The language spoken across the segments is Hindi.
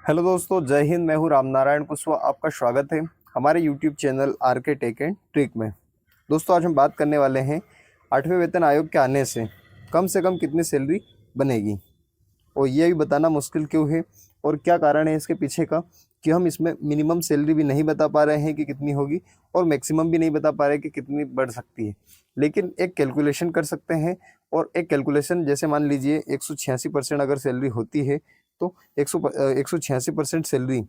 हेलो दोस्तों, जय हिंद। मैं हूं रामनारायण कुशवाहा। आपका स्वागत है हमारे यूट्यूब चैनल आर के टेक एंड ट्रिक में। दोस्तों, आज हम बात करने वाले हैं 8वें वेतन आयोग के आने से कम कितनी सैलरी बनेगी, और ये भी बताना मुश्किल क्यों है और क्या कारण है इसके पीछे का कि हम इसमें मिनिमम सैलरी भी नहीं बता पा रहे हैं कि कितनी होगी और मैक्सिमम भी नहीं बता पा रहे हैं कि कितनी बढ़ सकती है। लेकिन एक कैलकुलेशन कर सकते हैं, और एक कैलकुलेशन जैसे मान लीजिए 186% अगर सैलरी होती है तो 186% सैलरी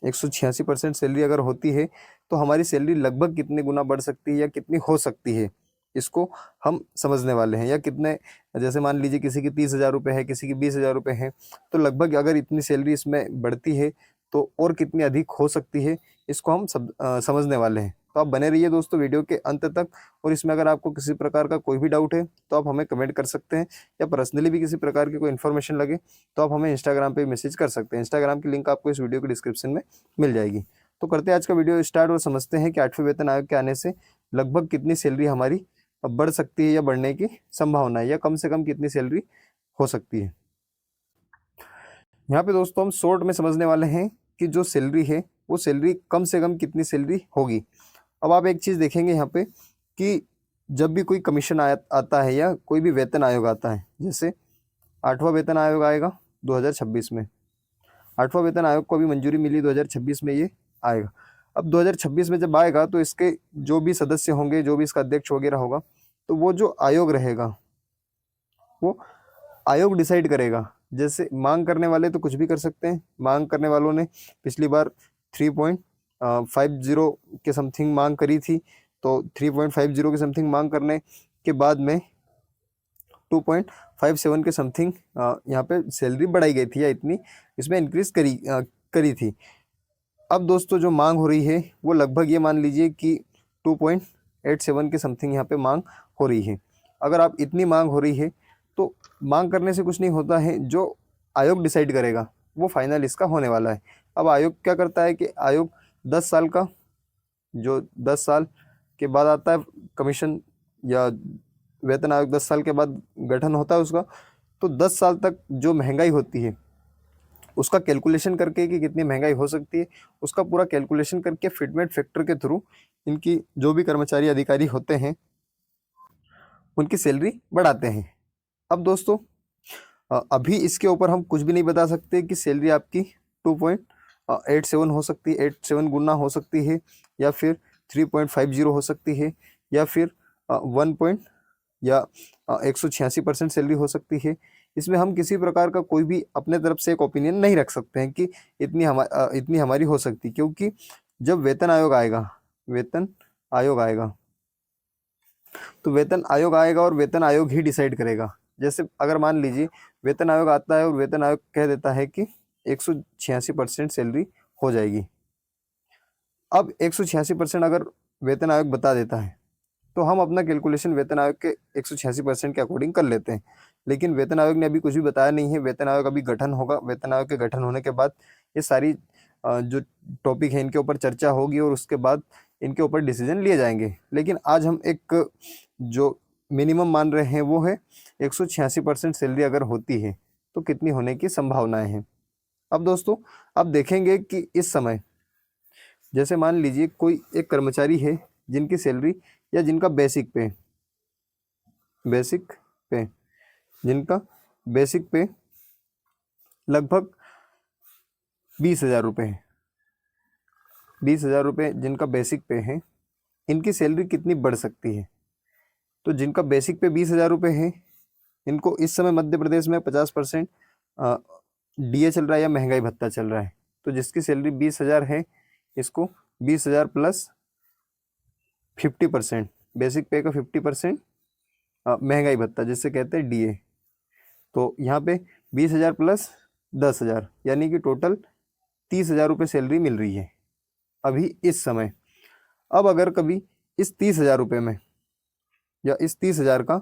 186% सैलरी अगर होती है तो हमारी सैलरी लगभग कितने गुना बढ़ सकती है या कितनी हो सकती है, इसको हम समझने वाले हैं। या कितने, जैसे मान लीजिए किसी की 30,000 रुपये है, किसी की 20,000 रुपये है, तो लगभग अगर इतनी सैलरी इसमें बढ़ती है तो और कितनी अधिक हो सकती है, इसको हम समझने वाले हैं। तो आप बने रहिए दोस्तों वीडियो के अंत तक। और इसमें अगर आपको किसी प्रकार का कोई भी डाउट है तो आप हमें कमेंट कर सकते हैं, या पर्सनली भी किसी प्रकार की कोई इन्फॉर्मेशन लगे तो आप हमें इंस्टाग्राम पे मैसेज कर सकते हैं। इंस्टाग्राम की लिंक आपको इस वीडियो के डिस्क्रिप्शन में मिल जाएगी। तो करते हैं आज का वीडियो स्टार्ट और समझते हैं कि 8वें वेतन आयोग के आने से लगभग कितनी सैलरी हमारी बढ़ सकती है या बढ़ने की संभावना है, या कम से कम कितनी सैलरी हो सकती है। यहाँ पे दोस्तों हम शॉर्ट में समझने वाले हैं कि जो सैलरी है वो सैलरी कम से कम कितनी सैलरी होगी। अब आप एक चीज़ देखेंगे यहाँ पे कि जब भी कोई कमीशन आता है या कोई भी वेतन आयोग आता है, जैसे 8वां वेतन आयोग आएगा 2026 में। 8वां वेतन आयोग को अभी मंजूरी मिली 2026 में, ये आएगा। अब 2026 में जब आएगा तो इसके जो भी सदस्य होंगे, जो भी इसका अध्यक्ष वगैरह होगा, तो वो जो आयोग रहेगा वो आयोग डिसाइड करेगा। जैसे मांग करने वाले तो कुछ भी कर सकते हैं। मांग करने वालों ने पिछली बार 3.50 के समथिंग मांग करी थी, तो 3.50 के समथिंग मांग करने के बाद में 2.57 के समथिंग यहाँ पे सैलरी बढ़ाई गई थी, या इतनी इसमें इंक्रीज करी थी। अब दोस्तों जो मांग हो रही है वो लगभग ये मान लीजिए कि 2.87 के समथिंग यहाँ पे मांग हो रही है। अगर आप इतनी मांग हो रही है तो मांग करने से कुछ नहीं होता है, जो आयोग डिसाइड करेगा वो फाइनल इसका होने वाला है। अब आयोग क्या करता है कि आयोग 10 साल का, जो 10 साल के बाद आता है कमीशन या वेतन आयोग, 10 साल के बाद गठन होता है उसका, तो 10 साल तक जो महंगाई होती है उसका कैलकुलेशन करके कि कितनी महंगाई हो सकती है, उसका पूरा कैलकुलेशन करके फिटमेंट फैक्टर के थ्रू इनकी जो भी कर्मचारी अधिकारी होते हैं उनकी सैलरी बढ़ाते हैं। अब दोस्तों अभी इसके ऊपर हम कुछ भी नहीं बता सकते कि सैलरी आपकी 2.87 हो सकती है, 87 गुना हो सकती है, या फिर 3.50 हो सकती है, या फिर 1 पॉइंट या 186% सैलरी हो सकती है। इसमें हम किसी प्रकार का कोई भी अपने तरफ से एक ओपिनियन नहीं रख सकते हैं कि इतनी हमारी हो सकती, क्योंकि जब वेतन आयोग आएगा तो वेतन आयोग आएगा और वेतन आयोग ही डिसाइड करेगा। जैसे अगर मान लीजिए वेतन आयोग आता है और वेतन आयोग कह देता है कि 186% सैलरी हो जाएगी। अब 186% अगर वेतन आयोग बता देता है तो हम अपना कैलकुलेशन वेतन आयोग के 186% के अकॉर्डिंग कर लेते हैं। लेकिन वेतन आयोग ने अभी कुछ भी बताया नहीं है। वेतन आयोग अभी गठन होगा, वेतन आयोग के गठन होने के बाद ये सारी जो टॉपिक है इनके ऊपर चर्चा होगी और उसके बाद इनके ऊपर डिसीजन लिए जाएंगे। लेकिन आज हम एक जो मिनिमम मान रहे हैं वो है 186% सैलरी अगर होती है तो कितनी होने की संभावनाएं हैं। अब दोस्तों आप देखेंगे कि इस समय जैसे मान लीजिए कोई एक कर्मचारी है जिनकी सैलरी या जिनका जिनका बेसिक पे लगभग 20,000 रुपये है, 20,000 रुपये जिनका बेसिक पे है, इनकी सैलरी कितनी बढ़ सकती है। तो जिनका बेसिक पे 20,000 रुपये है, इनको इस समय मध्य प्रदेश में 50% डीए चल रहा है या महंगाई भत्ता चल रहा है। तो जिसकी सैलरी 20,000 है, इसको 20,000 प्लस 50%, बेसिक पे का 50% महंगाई भत्ता जिससे कहते हैं डीए, तो यहाँ पे 20,000 प्लस 10,000 यानी कि टोटल 30,000 रुपये सैलरी मिल रही है अभी इस समय। अब अगर कभी इस 30,000 रुपये में या इस 30,000 का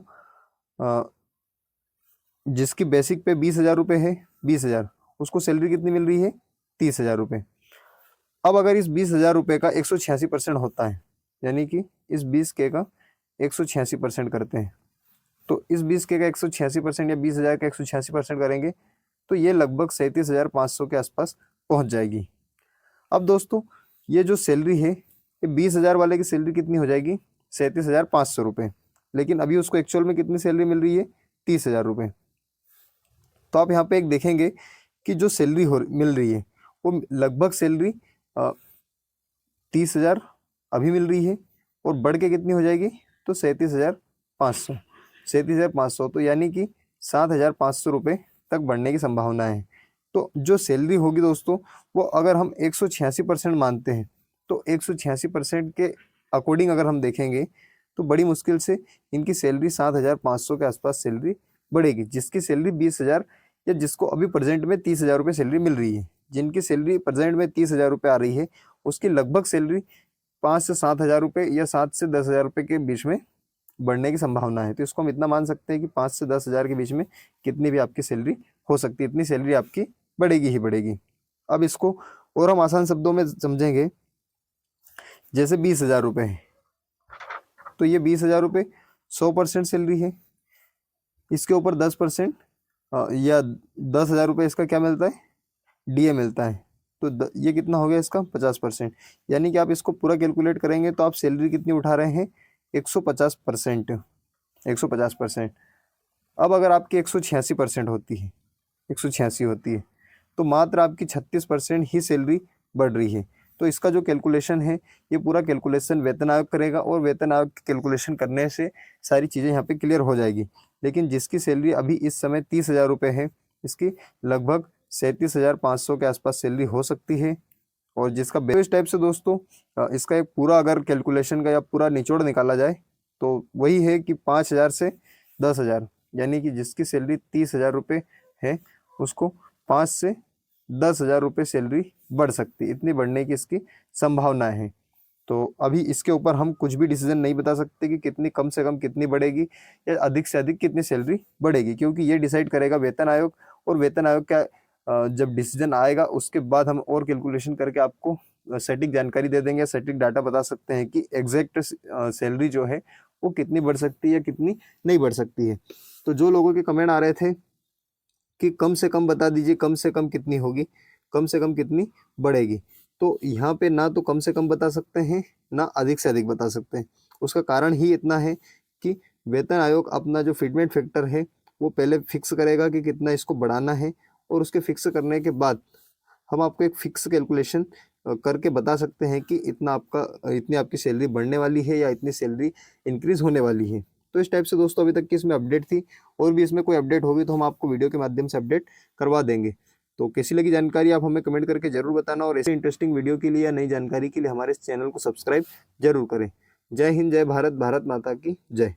जिसकी बेसिक पे 20,000 रुपये है, 20,000, उसको सैलरी कितनी मिल रही है, 30,000 रुपये। अब अगर इस 20,000 रुपये का 186% होता है, यानी कि इस 20K का 186% करते हैं, तो इस 20K का 186% या 20,000 का 186% करेंगे तो ये लगभग 37,500 के आसपास पहुंच जाएगी। अब दोस्तों ये जो सैलरी है, ये 20,000 वाले की सैलरी कितनी हो जाएगी? 37,500 रुपये। लेकिन अभी उसको एक्चुअल में कितनी सैलरी मिल रही है? 30,000 रुपये। तो आप यहाँ पे एक देखेंगे कि जो सैलरी मिल रही है वो लगभग सैलरी 30,000 अभी मिल रही है, और बढ़ के कितनी हो जाएगी? तो 37,500। 37,500 तो यानी कि 7,500 रुपये तक बढ़ने की संभावना है। तो जो सैलरी होगी दोस्तों, वो अगर हम 186% मानते हैं, तो 186% के अकॉर्डिंग अगर हम देखेंगे तो बड़ी मुश्किल से इनकी सैलरी 7,500 के आसपास सैलरी बढ़ेगी। जिसकी सैलरी 20,000 या जिसको अभी प्रेजेंट में 30,000 रुपये सैलरी मिल रही है, जिनकी सैलरी प्रेजेंट में 30,000 रुपये आ रही है, उसकी लगभग सैलरी 5 से 7,000 रुपये या 7 से 10,000 रुपये के बीच में बढ़ने की संभावना है। तो इसको हम इतना मान सकते हैं कि 5 से 10,000 के बीच में कितनी भी आपकी सैलरी हो सकती है, इतनी सैलरी आपकी बढ़ेगी ही बढ़ेगी। अब इसको और हम आसान शब्दों में समझेंगे, जैसे 20,000 रुपये है, तो ये 20,000 रुपये 100% सैलरी है। इसके ऊपर 10% या 10,000 रुपये इसका क्या मिलता है? डीए मिलता है। तो ये कितना हो गया इसका? 50%। यानी कि आप इसको पूरा कैलकुलेट करेंगे तो आप सैलरी कितनी उठा रहे हैं? 150%। 150%। अब अगर आपकी 186% होती है, 186 होती है, तो मात्र आपकी 36% ही सैलरी बढ़ रही है। तो इसका जो कैलकुलेशन है, ये पूरा कैलकुलेशन वेतन आयोग करेगा, और वेतन आयोग की कैलकुलेशन करने से सारी चीज़ें यहाँ पे क्लियर हो जाएगी। लेकिन जिसकी सैलरी अभी इस समय 30,000 रुपये है, इसकी लगभग 37,500 के आसपास सैलरी हो सकती है। और जिसका इस टाइप से दोस्तों इसका एक पूरा अगर कैलकुलेशन का या पूरा निचोड़ निकाला जाए तो वही है कि 5,000 से 10,000, यानी कि जिसकी सैलरी 30,000 रुपये है, उसको 5 से 10,000 रुपये सैलरी बढ़ सकती है। इतनी बढ़ने की इसकी संभावना है। तो अभी इसके ऊपर हम कुछ भी डिसीजन नहीं बता सकते कि कितनी कम से कम कितनी बढ़ेगी या अधिक से अधिक कितनी सैलरी बढ़ेगी, क्योंकि ये डिसाइड करेगा वेतन आयोग। और वेतन आयोग का जब डिसीजन आएगा उसके बाद हम और कैलकुलेशन करके आपको सटीक जानकारी दे देंगे, सटीक डाटा बता सकते हैं कि एग्जैक्ट सैलरी जो है वो कितनी बढ़ सकती है या कितनी नहीं बढ़ सकती है। तो जो लोगों के कमेंट आ रहे थे कि कम से कम बता दीजिए, कम से कम कितनी होगी, कम से कम कितनी बढ़ेगी, तो यहाँ पे ना तो कम से कम बता सकते हैं, ना अधिक से अधिक बता सकते हैं। उसका कारण ही इतना है कि वेतन आयोग अपना जो फिटमेंट फैक्टर है वो पहले फिक्स करेगा कि कितना इसको बढ़ाना है, और उसके फिक्स करने के बाद हम आपको एक फिक्स कैलकुलेशन करके बता सकते हैं कि इतनी आपकी सैलरी बढ़ने वाली है या इतनी सैलरी इंक्रीज होने वाली है। तो इस टाइप से दोस्तों अभी तक की इसमें अपडेट थी, और भी इसमें कोई अपडेट होगी तो हम आपको वीडियो के माध्यम से अपडेट करवा देंगे। तो कैसी लगी जानकारी आप हमें कमेंट करके जरूर बताना, और ऐसे इंटरेस्टिंग वीडियो के लिए या नई जानकारी के लिए हमारे इस चैनल को सब्सक्राइब जरूर करें। जय हिंद, जय भारत, भारत माता की जय।